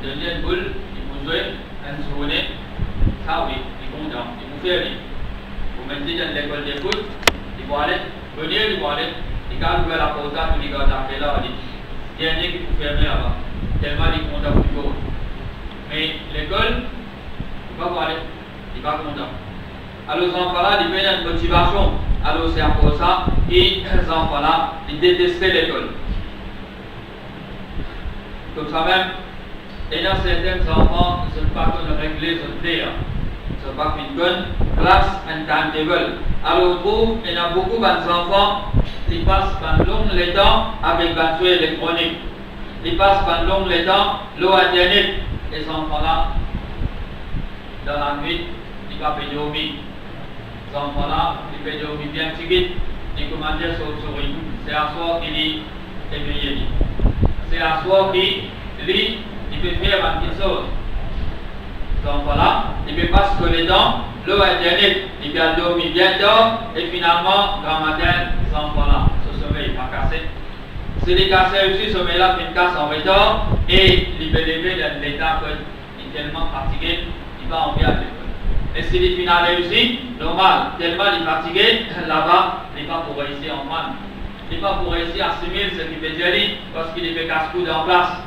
donner une boule, il vous jouez, un journée, ça oui, il est content, il vous fait aller. Vous mettez dans l'école de foot, il va aller, venir, il va aller, il va ouvrir la porte, il va taper là, il dit, il y a un qui vous ferme là-bas, tellement il est content pour vous. Mais l'école, il va pas aller, il va content. Alors, les enfants-là, ils ont une motivation. Alors, c'est à cause de ça, et les enfants-là, ils détestaient l'école. Comme ça même, il y a certains enfants qui ne sont pas régler ce plaisir. Ils ne sont pas une classe, un timetable. Alors, on trouve qu'il y a beaucoup d'enfants qui passent pendant le temps avec un jeu électronique. Ils passent pendant le temps l'eau internet. Les enfants-là, dans la nuit, ils ne peuvent pas dormir. Les enfants-là, ils peuvent dormir bien petit, ils commandent sur le souris. C'est à soi qu'il est éveillé. C'est à soi qu'il lit, il peut faire quelque chose. Les enfants-là, ils ne peuvent pas se coller dans l'eau internet. Ils peuvent dormir bientôt et finalement, grand matin, les enfants-là, ce sommeil pas cassé. Si les cassés aussi, ce sommeil-là, une casse en retard et il peut lever dans l'état qu'il est tellement fatigué, il va envier à l'école. Et si les finales réussi, normal, tellement il est fatigué, là-bas, il n'est pas pour réussir en man. Il n'est pas pour réussir à assimiler ce qu'il veut dire, parce qu'il est fait casse-coude en place.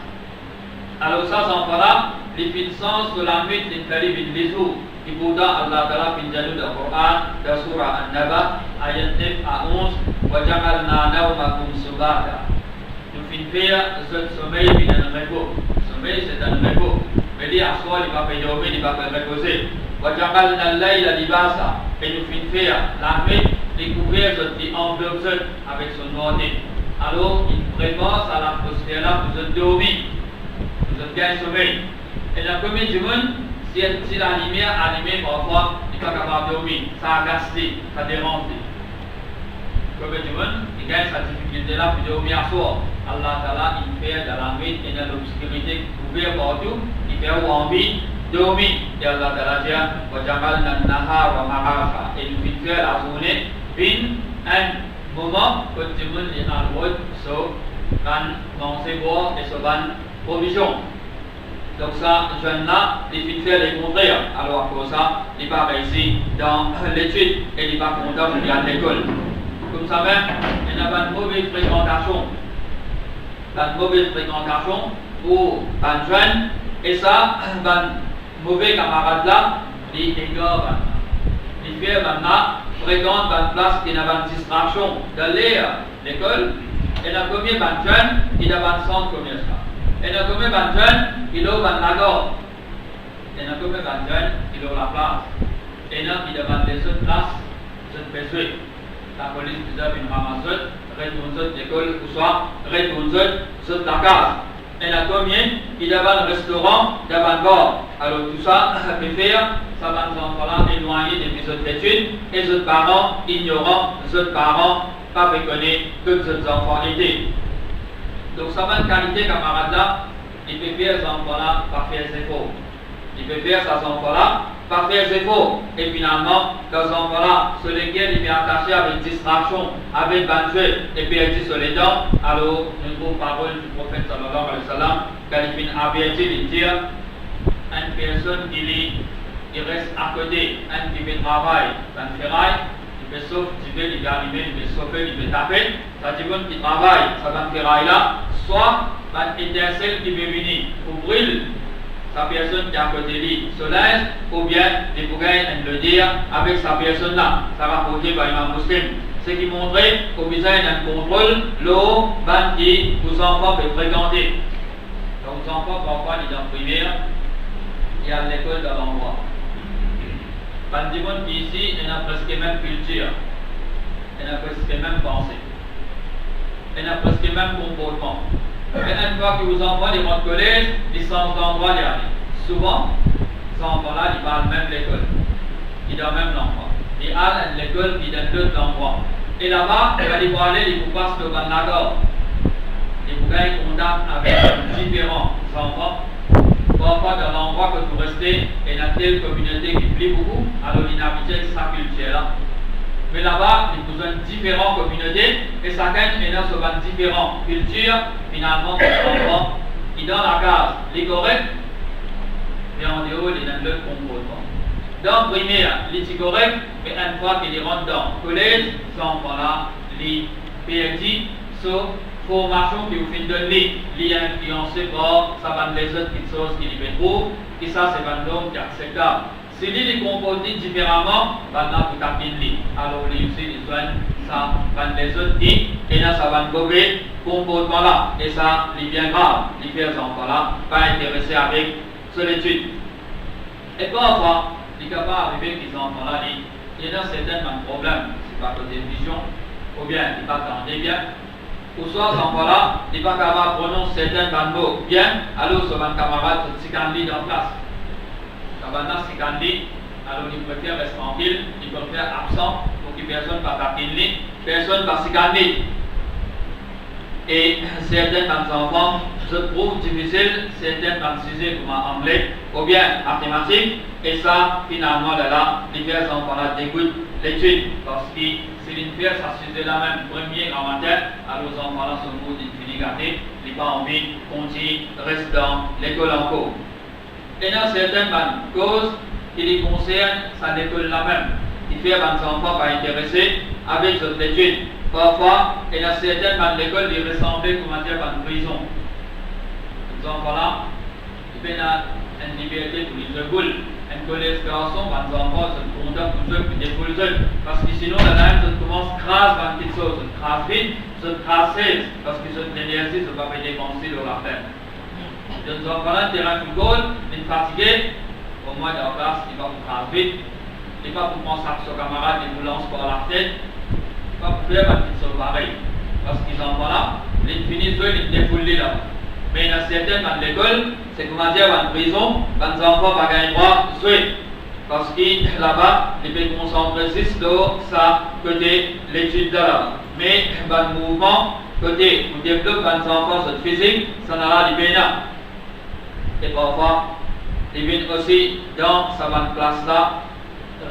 Alors ça, ces enfants-là, les puissances de la nuit, ils font les jours. Et pourtant, Allah Ta'ala, fin jalou dans le Coran, dans Surah An-Naba, ayat 9 à 11, وَجَعَلْنَا نَوْمَكُمْ سُبَاتًا. Nous finissons faire ce sommeil, puis dans le repos. Le sommeil, c'est dans le repos. Mais lui, à soi, il ne va pas dormir, il ne va pas reposer. وَجَعَلْنَا اللَّيْلَ لِبَاسًا. Et nous finissons faire la nuit, découvrir ce enveloppe avec son noirté. Alors, il prépare à l'atmosphère-là, vous êtes dormi, vous êtes bien sommeil. Et la première du monde, si la lumière allumée parfois, il n'est pas capable de dormir, ça a gasté, ça a dérangé. Comme du monde, il gagne sa difficulté là pour dormir à soi. Allah Ta'ala, il fait dans la nuit et dans l'obscurité, ouvert partout, il fait envie de dormir. Et Allah Ta'ala dit, وَجَعَلْنَا النَّهَارَ مَعَاشًا. Et nous faisons la journée, un moment où tout le monde est en route sur manger, boire et sur provision. Donc ça, les jeunes là, ils finissent les contraires. Alors pour ça, ils ne pas réussir dans l'étude et ils ne pas content de aller à l'école. Comme ça même, il y a une mauvaise fréquentation. Une mauvaise fréquentation pour les jeunes. Et ça, les mauvais camarades là, ils égorent. Ils font maintenant, fréquentent une place qui n'a pas de distraction d'aller à l'école. Et la première jeune, il a un centre commercial. Et la première jeune, il a un lago. Et la première jeune, il a la place. Et là, il a des autres places, c'est besoin. La police vous a une ramasse, retourne l'école, ou soit retourne sur la case. Et la première, il a un restaurant, il a un bar. Alors tout ça, ça peut faire, ça va nous enfants-là éloigner des autres études, et les autres parents ignorants, les autres parents pas reconnaître que les autres enfants étaient. Donc ça va une qualité camarade-là, il peut faire ces enfants-là par faire ses efforts. Il peut faire ces enfants-là par faire ses efforts. Et finalement, ces enfants-là, sur lesquels il est attaché avec distraction, avec banjouet, et puis il dit sur les dents, alors nous trouvons parole du prophète sallallahu alayhi wa sallam, quand il a averti de dire, une personne il reste à côté, un qui fait travail dans le ferraille, il peut sauver, il peut arriver, il peut sauver, il peut taper, ça dit bon qui travaille, ça va ferraille là, soit une étincelle qui veut venir pour brûler sa personne qui est à côté de lui, soleil, ou bien les bougailles le dire avec sa personne là, ça va porter par l'imam muslim. Ce qui montrait qu'au besoin d'un contrôle, l'eau, qui aux enfants peuvent fréquenter. Donc aux enfants, parfois, ils sont en primaire, il y a l'école dans l'endroit. Quand du monde qui ici, il y a presque même culture, il y a presque même pensée, il y a presque même comportement. Et une fois que vous envoyez les votre collège, ils sont d'endroit d'y aller. Souvent, ces enfants-là, ils parlent même l'école. Ils ont même l'endroit. Ils allent à l'école, ils donnent d'autres endroits. Et là-bas, ils vont aller, ils vous passent le ban d'accord. Ils vous gagnent contact avec différents enfants. Parfois, dans l'endroit que vous restez, il y a telle communauté qui plaît beaucoup, alors ils habitent sa culture-là. Mais là-bas, ils ont différentes communautés et chacun est dans différentes cultures. Finalement, les enfants, ils dans la case, les corrects, mais en dehors, il y a le comportement. Donc, primaire, il est correct, mais une fois qu'il rentre dans le collège, ces enfants-là, les perdu sur formation qui vous fait donner, il est influencé par ça va les autres petites choses qui lui trouvent, et ça, c'est un norme qui est acceptable. Si lui est comporté différemment, maintenant, vous tapez lui. Alors, lui aussi, il soigne ça, va les autres qui, et là, ça va gober comportement là, et ça, il est bien grave, les pères enfants-là, pas intéressés avec l'étude. Et parfois, il est capable d'arriver qu'ils enfants-là, il y a certains problèmes, c'est pas côté vision, ou bien il n'est pas entendé bien, ou soit ces enfants-là, il n'est pas capable de prononcer certains mots bien, alors son camarade se candide en place. Camarade se candide, alors il préfère rester tranquille, il préfère absent pour que personne ne va taquiner, personne ne va se candider. Et certains enfants se trouvent difficiles, certains sujets comme anglais ou bien mathématiques, et ça, finalement, là, les pères enfants-là dégoûtent l'étude, parce que si une pierre, ça sujet la même premier en matière, alors les enfants-là sont beaucoup d'infini gâtés, ils n'ont pas envie de continuer, rester dans l'école en cours. Et dans certaines causes qui les concernent, ça l'école la même. Il fait que les enfants pas intéressés avec cette étude. Parfois, il y a certaines l'école qui ressemblent comme à une prison. Les enfants-là, ils ont une liberté pour les épaules. Un collège garçon, les enfants se condamnent pour ceux qui défoulent seuls. Parce que sinon, la lame commence à craser dans quelque chose, se crase vite, se crase, parce que cette énergie ne va pas dépenser dans la peine. Les enfants-là, terrain tout goal, ils sont fatigués, au moins dans la classe, ils vont vous craser vite. Il n'est pas pour penser à son camarade, il vous lance par la tête. Pas pour faire une chose pareille. Parce qu'ils en sont là, ils finissent ils défoulent là. Mais il y a certains dans l'école, c'est comment dire, en prison, quand les enfants n'ont pas gagné droit, parce que là-bas, ils peuvent concentrer sur ça, côté l'étude de là. Mais dans le mouvement, côté où développe les enfants sur physique, ça n'a pas de bien. Et parfois, ils viennent aussi dans sa place là,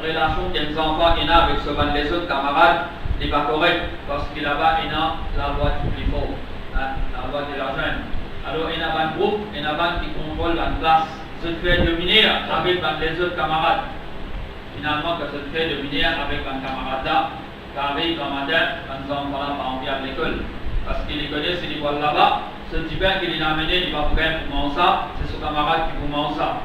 relation que les enfants ont avec les autres camarades n'est pas correct parce que là-bas il y a la loi du plus fort, la loi de la jeune. Alors il y a un groupe, il y a un qui contrôle la classe, se fait dominer avec les autres camarades. Finalement, que se fait dominer avec un camarade là, car arrive le matin, les enfants n'ont pas envie à l'école. Parce qu'il les connaît, s'ils voient là-bas, ce type qu'il a amené, il va vous gagner pour manger ça, c'est ce camarade qui vous mange ça.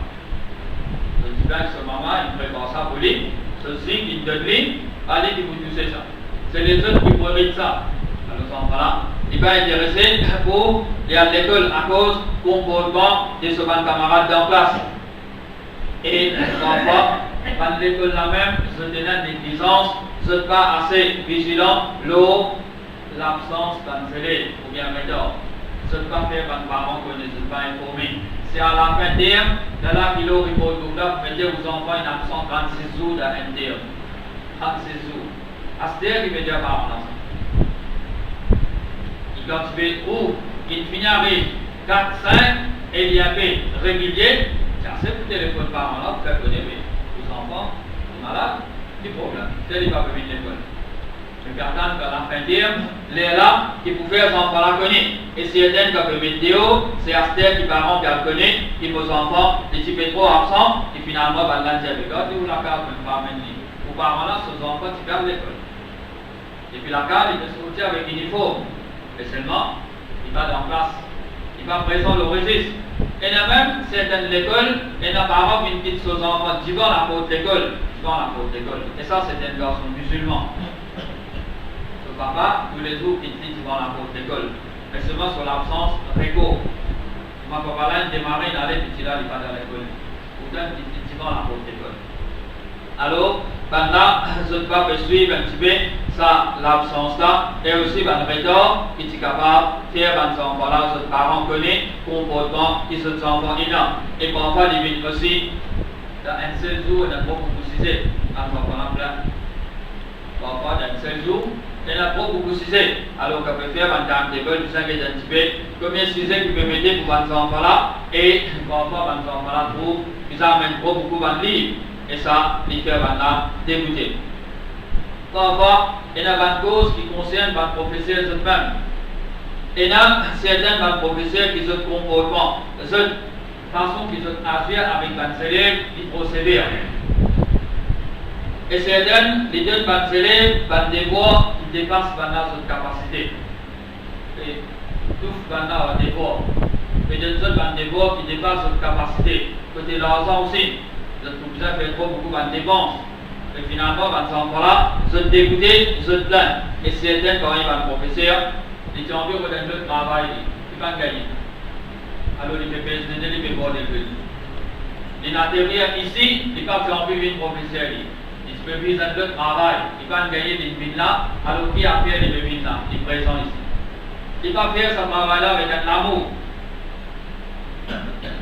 Je dis bien que ce maman, il prépare ça pour lui, ceci, il donne lui, allez, qui vous touchez ça. C'est les autres qui profitent ça. Alors, ce enfant-là, il va intéresser pour aller à l'école à cause du comportement de ce camarade dans la classe. Et les enfants, quand l'école la même, se tenant négligence, ne sont pas assez vigilants, l'absence cancellée ou bien méthode. Ce ne sont pas fait par les parents qui ne sont pas informés. C'est à la fin terme, de là qu'il aurait pour tout là, mettez aux enfants une absence 36 jours d'un terme. 36 jours. À ce terme, il veut dire par an. Il continue où il finit avec 4, 5, et il y a un régulier. C'est assez pour téléphone par an là, pour faire connaître aux enfants, aux malades, du problème. C'est les pas permis de l'école. Mais attendre qu'à la fin terme, les là, qui pour faire les enfants la connaître. Et si il y a un qui peut vidéo, c'est à ce terme qui parents qui la connaît, qui vos enfants, les types trop absents, et finalement, va l'antir avec eux, ou la carte, même pas amener. Aux parents là, ces enfants qui perdent l'école. Et puis la carte, il peut sortir avec uniforme. Et seulement, il va dans la classe. Il va présent le registre. Et il y a même certaines écoles, et les parents qui disent aux enfants, tu vas à la porte d'école. Tu vas à la porte d'école. Et ça, c'est un garçon musulman. Ce papa, tous les jours, il dit, tu vas à la porte d'école. Mais seulement sur l'absence, réco. Ma papa là, il démarrait, il allait, puis là, il va dans l'école. Pourtant, il dit, tu vas à la porte d'école. Alors, pendant ce pas peut suivre un petit peu ça, l'absence là, et aussi le retard qui est capable de faire un enfant là, ce parent connaît, comportement qui se enfant innan. Et parfois, il vient aussi dans un seul jour, il y a beaucoup de sujets, un enfant là plein. Parfois, dans un seul jour, il y a beaucoup de sujets. Alors, qu'on peut faire un timetable, vous savez un petit peu, combien de sujets qu'il peut mettre pour un enfant là, et parfois, un enfant là trouve, ils amènent beaucoup de livres. Et ça, les faire là dégoûter. Parfois, il y a une cause qui concerne les professeurs eux-mêmes. Il y a certains professeurs qui se comportent, façon qu'ils ont agir avec les élèves qui procédent. Et certaines, les deux élèves, les devoirs qui dépassent notre capacité. Et tout les devoirs. Mais d'autres devoirs qui dépassent notre capacité. Côté l'argent aussi, vous avez fait trop beaucoup de dépenses. Et finalement, ces enfants-là, ils sont dégoûtés, ils sont pleins. Et certains, quand ils vont le professeur, ils ont envie de faire le travail, ils ne vont pas gagner. Alors, ils peuvent PSD, ils peuvent voir des bulles. Ils n'atterrissent ici, ils peuvent faire envie de professeur. Ils peuvent faire le travail, ils peuvent gagner des villes là, alors qui a fait les villes là, ils sont présents ici. Ils peuvent faire ce travail-là avec un amour.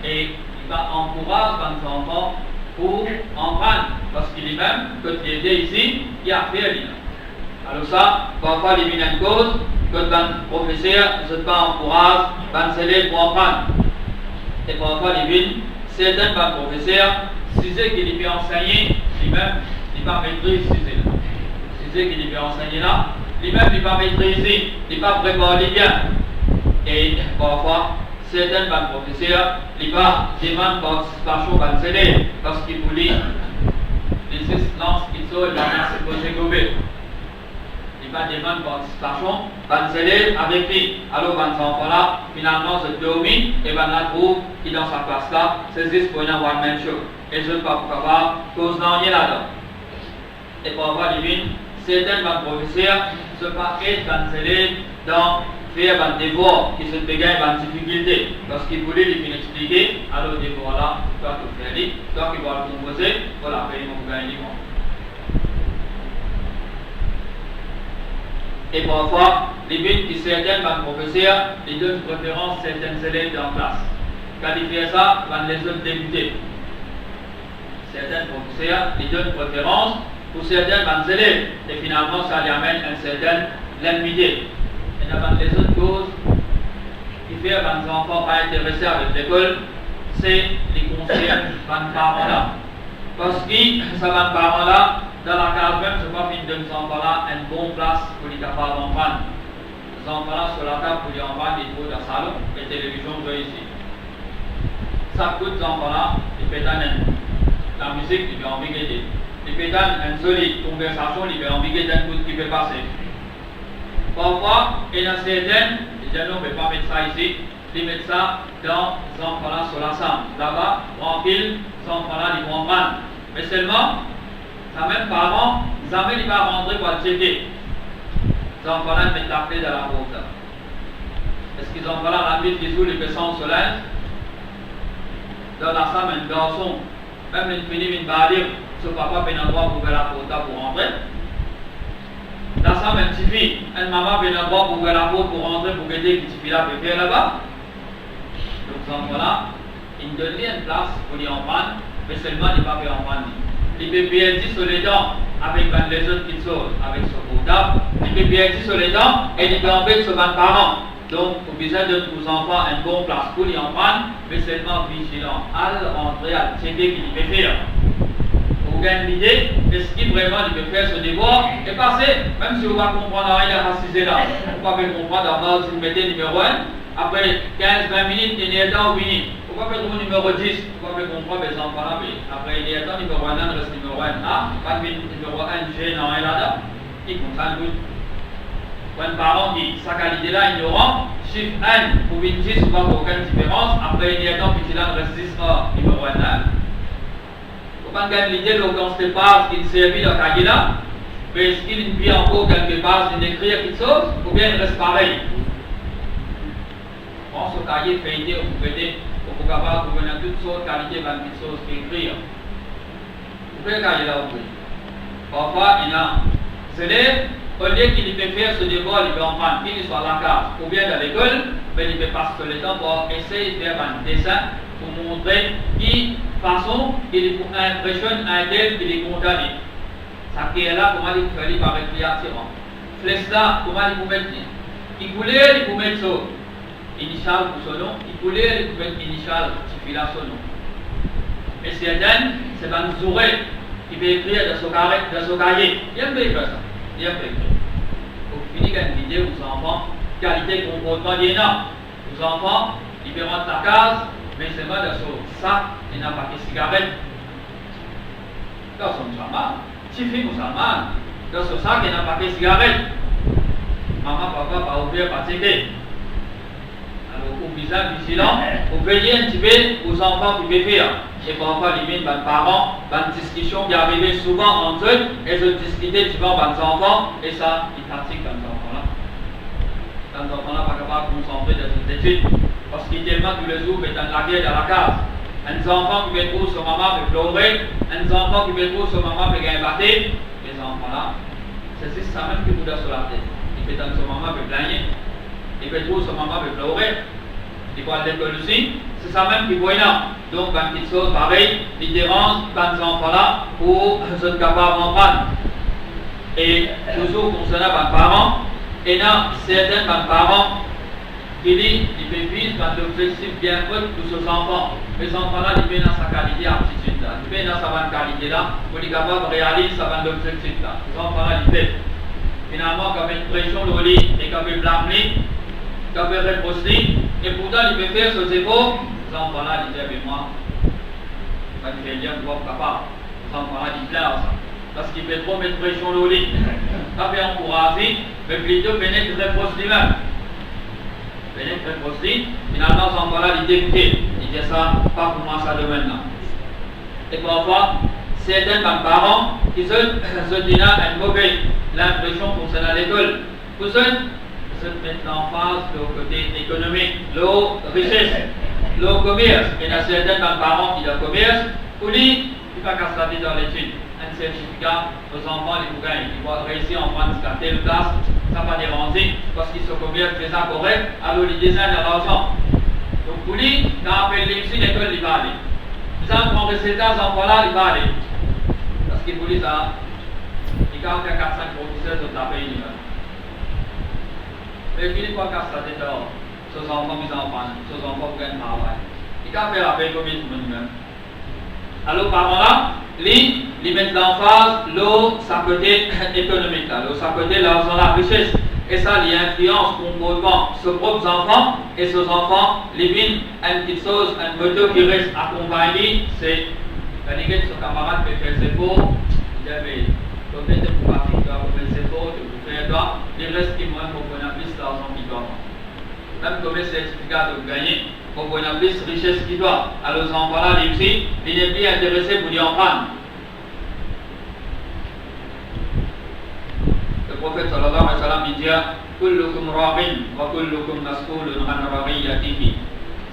Et il va encourager les enfants pour en prendre, parce qu'il est même, quand il est ici, il a fait l'île. Alors ça, parfois il y a une cause, quand le professeur ne se pas encourage, les élèves pour en prendre. Et parfois certains professeurs, si c'est qu'il peut enseigner, lui-même, il ne peut pas maîtriser. Si c'est qu'il peut enseigner là, lui-même, il ne peut pas maîtriser, il ne peut pas préparer bien. Et parfois, certains professeurs, ils demandent participation à les élèves parce qu'ils voulaient les instances qui sont se poser gober. Ils demandent participation à les élèves avec lui. Alors, les enfants-là, finalement, se dominent et la trouvent qui dans sa classe-là, saisissent pour une one-man show. Et je ne sais pas pourquoi, cause n'en est là-dedans. Et parfois, certains professeurs se pas aider les élèves dans faire des devoirs qui se dégagent dans difficulté. Lorsqu'il voulait lui expliquer, alors le devoir là, toi tu fais lui, toi qui vas le composer, voilà, payer mon gagner. Et parfois, les buts qui certains professeurs, ils donnent préférence à certains élèves en classe. Quand ils font ça, ils les autres débuter. Certains professeurs, ils donnent préférence pour certains élèves. Et finalement, ça lui amène un certain l'amitié. Et dans les autres causes qui fait que les enfants pas intéressés avec l'école, c'est les conseils des parents-là. Parce que ces parents-là, dans la case même, c'est pas fini de ces enfants-là une bonne place pour les capables d'en prendre. Les enfants-là sur la table pour les enfants, ils trouvent dans le salon, et la télévision de ici. Ça coûte les enfants-là, ils pétanent la musique, ils ont envie d'aider. Ils pétanent une solide conversation, ils ont envie d'aider un coup qui peut passer. Parfois, il y en a certaines, les gens ne peuvent pas mettre ça ici, ils mettent ça dans les enfants-là sur la salle. Là-bas, tranquille, les enfants-là, ils vont prendre. Mais seulement, ça même parents, jamais ils vont rentrer pour le checker. Les enfants-là, ils mettent la clé dans la porte. Est-ce qu'ils ont la nuit qui joue les personnes au soleil? Dans la salle, un garçon, même une fille, une badir, ce papa peut un endroit pour ouvrir la porte pour rentrer. Dans ça, une petite fille, une maman peut un endroit pour ouvrir la porte pour rentrer pour aider qui petite fille là peut faire là-bas. Donc, ces enfants-là, ils donnent une place pour les en prendre, mais seulement ils ne peuvent pas en prendre. Ils peuvent bien dire sur les dents avec les autres qui sont avec ce portable, ils peuvent bien dire sur les dents et ils peuvent embêter sur les parents. Donc, vous besoin de vos enfants une bonne place pour les en prendre, mais seulement vigilant à rentrer, à checker qu'ils peuvent faire. Vous gagnez l'idée, est-ce qu'il vraiment il peut faire ce devoir et passer, même si vous ne comprenez rien à raciser là. Vous ne pouvez pas comprendre d'abord si vous mettez numéro 1, après 15-20 minutes, il y a un temps fini. Vous ne pouvez pas faire numéro 10, vous ne pouvez pas comprendre les enfants là, mais après il y a un temps numéro 1, il reste numéro 1A, pas de numéro 1 G, non, et là-dedans, il comprend tout. Quand un parent dit sa qualité-là ignorant, chiffre 1 pour 10, vous ne voyez aucune différence, après il y a un temps, puis il reste 10 numéro 1 là. Quand l'idée de l'occasion pas qu'il servit dans cahier là, mais est-ce qu'il vit encore quelque part d'écrire quelque chose, ou bien il reste pareil? Prends ce cahier feuilleté, vous pouvez pour capable de connaître toutes sortes de qualités dans quelque chose écrire. Vous pouvez le cahier là vous. Parfois, il y a des élèves, au lieu qu'il peut faire ce devoir, il peut en prendre, qu'il soit à la case, ou bien dans l'école, mais il peut passer le temps pour essayer de faire un dessin pour montrer qui façon il faut impressionner un tel qui est condamné. Ça qui est là, comment il fait par récréation. Flèche là, comment il faut mettre. Il voulait, il faut mettre ça. Initial pour son nom. Il voulait, il faut mettre initial, suffit là son nom. Mais certaines, c'est dans le oreilles qui peut écrire dans son cahier. Il aime bien faire ça. Il aime bien écrire. Pour finir une vidéo aux enfants, qualité comportement d'énorme. Aux enfants, ils peuvent rentrer la case. mais c'est pas de ça, il n'a pas de cigarette. Dans son musulman, si fille musulman, dans ce sac, il n'a pas de cigarette. Maman, papa, pas ouvrir, pas tirer. Alors, au visage vigilant, vous veillez un petit peu aux enfants qui peuvent faire. Et parfois, les parents, une discussion qui arrivait souvent entre eux, et se discuter devant les enfants, et ça, ils pratiquent dans les enfants-là. Dans les enfants-là, pas capable de concentrer dans une étude, parce qu'ils tellement tous les jours, ils sont dans la guerre, dans la case. Un enfant qui veut trouver son maman peut pleurer, un enfant qui veut trouver son maman peut gagner battre. Les enfants-là, c'est ça même qui vous donne sur la tête. Il peut dans son maman peut plaigner, il peut trouver son maman peut pleurer. Il faut aller à l'école aussi, c'est ça même qui voit là. Donc, une petite chose pareille, il dérange les enfants-là pour être capable d'en prendre. Et toujours concernant les parents, il y a certains parents qui disent qu'ils peuvent vivre un objectif bien fait pour ses enfants. Les enfants-là, ils viennent dans sa qualité aptitude là, ils viennent dans sa bonne qualité là, pour être capable de réaliser sa bonne objectif là. Les enfants-là, ils font. Finalement, quand il y a une pression de lit et quand il y a blâmer, quand il y a reprocher, et pourtant il peut faire ses efforts, les enfants-là, ils disent, mais moi, quand il fait bien, je vois papa. Les enfants-là, ils pleurent ça. Parce qu'il fait trop mettre pression de lit. Quand il est encouragé, mais plutôt venez très proche lui-même. Venez très proche lui, finalement, ces enfants-là, ils dégoûtent. Ils disent ça, pas pour moi, ça de maintenant. Et parfois, certains parents qui se donnent une mauvaise l'impression concernant l'école. Pour ceux se mettent en phase le côté économique, le richesse, le commerce. Il y a certains parents qui ont commerce, pour lui, il ne faut pas qu'à se dans l'étude. Un certificat aux enfants, les bouquins, ils vont réussir en France jusqu'à telle classe, ça va déranger, parce qu'ils se commercent très correct, alors ils désignent l'argent. Donc pour lui, quand on appelle l'école, l'école, il va aller. Les enfants de cet enfants-là, il va aller. Parce qu'il vous dit ça, il y a 4-5 professeurs de la pays. Et puis, il faut qu'à se dehors. Ce sont enfants mis en panne, ce sont enfants qui gagnent travail. Il faut faire la paix comme il même. Alors, parents-là, ils mettent l'emphase, sa côté économique, sa côté l'argent, la richesse. Et ça, il influence complètement ses propres enfants, et ses enfants, ils viennent une petite chose, un moteur qui reste accompagné, c'est quand son camarade peut faire ses efforts, il avait peut-être pour partir, il doit faire ses efforts, il doit faire ça, il reste qui moins pour qu'on ait plus d'argent qu'il doit. Même comme un certificat de gagner, pour qu'on ait plus de richesse qu'il doit. Alors, ces enfants-là, ils n'est plus intéressé pour lui en prendre. Le prophète sallallahu alayhi wa sallam dit kullukum ra'in wa kullukum mas'ulun an ra'iyatihi.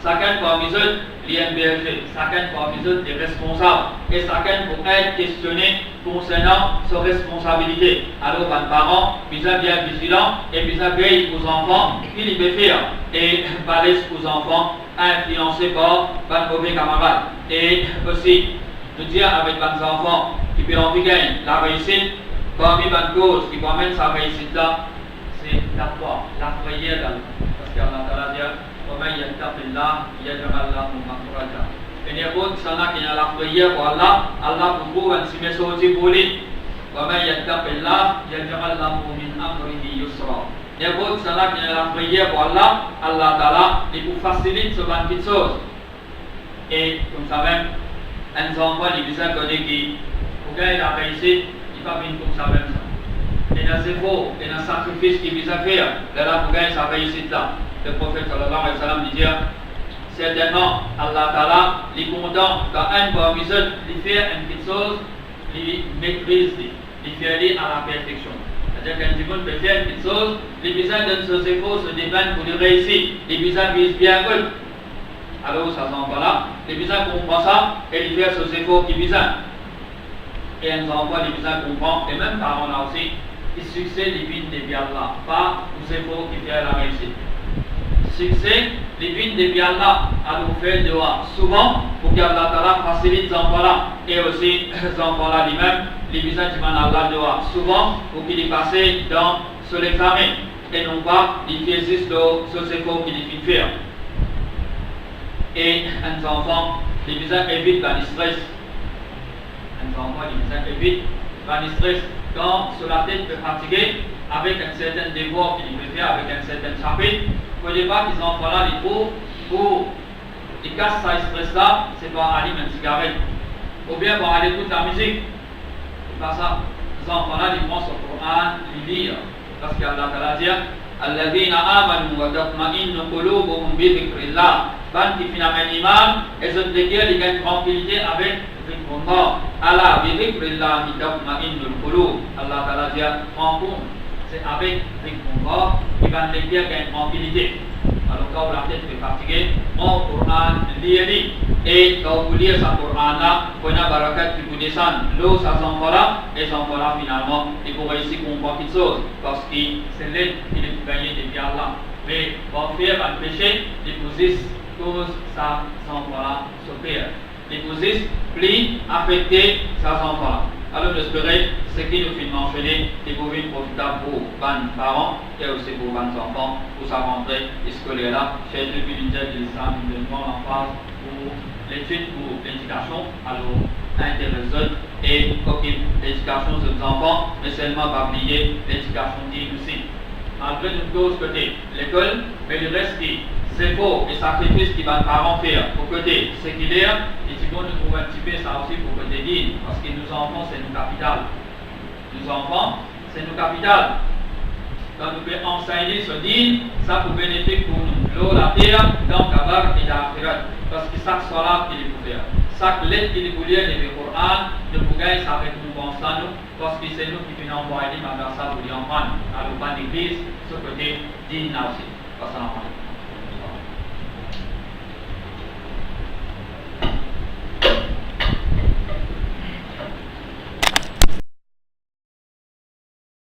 Chacun parmi eux est un berger, chacun parmi eux est responsable et chacun peut être questionné concernant ses responsabilités. Alors, les parents, ils sont bien vigilants et ils veillent aux enfants qu'ils peuvent faire et parler aux enfants influencés par les mauvais camarades. Et aussi, nous dire avec les enfants qui peuvent en gagner la réussite. Parmi les causes qui permettent sa réussite là, c'est la foi, la prière d'Allah. Parce qu'Allah Ta'ala dit وَمَنْ يَتَّقِ اللَّهَ يَجْعَلْ لَهُ مَخْرَجًا. Et il y a beaucoup de gens qui ont la prière pour Allah, Allah pour vous, un signe sorti pour lui. وَمَنْ يَتَّقِ اللَّهَ يَجْعَلْ لَهُ مِنْ أَمْرِهِ يُسْرًا. Il y a beaucoup de gens qui ont la prière pour Allah, Allah Ta'ala, il vous facilite ce genre de choses. Et comme ça même, un enfant, il besoin de dire qu'il pour gagner la réussite, pas venir comme ça même ça. Il y a des efforts, il y a un sacrifice qui vise à faire, là pour gagner sa réussite là. Le prophète sallallahu alayhi wa sallam dit certainement Allah Ta'ala, il est content quand un parmi eux, il fait une petite chose, il maîtrise, il fait aller à la perfection. C'est-à-dire qu'un monde peut faire une petite chose, il a besoin de ses efforts se dépendent pour le réussir, il a besoin de vise bien eux. Alors ça s'en va là, il a besoin de comprendre ça et il fait ses efforts qui visent. Et un enfant, les besoins comprend, et même parents là aussi, le succès les vignes des biens là, pas aux efforts qui font la réussite. Succès, les vignes des biens là, à nous faire dehors. Souvent, pour qu'Allah Ta'ala facilite ces enfants là, et aussi ces enfants là lui-même, les besoins qui vont Allah dehors. Souvent, pour qu'il y passe dans sur l'examen, et non pas, il fait juste sur ces efforts qu'il fait faire. Et un enfant, les besoins évitent le stress. Un enfant, il évite le stress quand sur la tête peut fatiguer avec un certain devoir qu'il peut faire avec un certain chapitre. Il ne faut pas que ces enfants-là les trouvent pour ils cassent ça stress là, c'est pas allumer une cigarette. Ou bien pour aller écouter la musique. C'est pas ça. Les enfants là, ils prennent ce Coran, ils lisent. Parce qu'Allah Ta'ala dit Alladhina amanu wa tatma'innu qulubuhum bi dhikrillah. Ban qui finalement imam, et autres lesquels ils gagnent tranquillité avec dhikrullah. Allah bi dhikrillah tatma'innul qulub. Allah Ta'ala dit prends compte, c'est avec dhikrullah qui va lesquels gagnent tranquillité. Alors quand la tête est fatiguée, on Coran lit. Et quand vous lisez ce Coran là, prenez la barakat qui vous descend, l'eau ça s'envole là, et s'envole là finalement, et vous réussissez à comprendre quelque chose, parce que c'est l'aide qui est gagnée depuis Allah. Mais pour faire un péché, les positions, cause ça s'envole là, s'opère. Les positions, plus affectées, ça s'envole là. Alors j'espérais, ce qui nous fait mentionner, et vous pouvez profiter pour vos parents, et aussi pour vos enfants, pour sa rentrée scolaire là, chez le ministère de l'Islam, de l'enfance, pour l'étude, pour l'éducation, alors intéressante et occupe l'éducation de nos enfants, mais seulement pas oublier l'éducation d'île aussi. Malgré une cause côté l'école, mais le reste qui c'est faux et sacrifice qui va les parents faire pour côté séculaire, et si on nous trouve un petit peu ça aussi pour côté d'île, parce que nos enfants c'est nos capitales. Nos enfants c'est nos capitales. Quand nous pouvons enseigner ce dîne, ça pour bénéfice pour nous. L'eau, la terre, dans le kabar et l'akhirat. Parce que chaque salat qu'il est pour faire, chaque lettre qu'il est pour lire, le Coran, ne peut pas ça récompense à nous, parce que c'est nous qui pouvons envoyer les madrasas pour les enfants. Alors, pas d'église, ce côté dîne là aussi. Assalamu alaikum.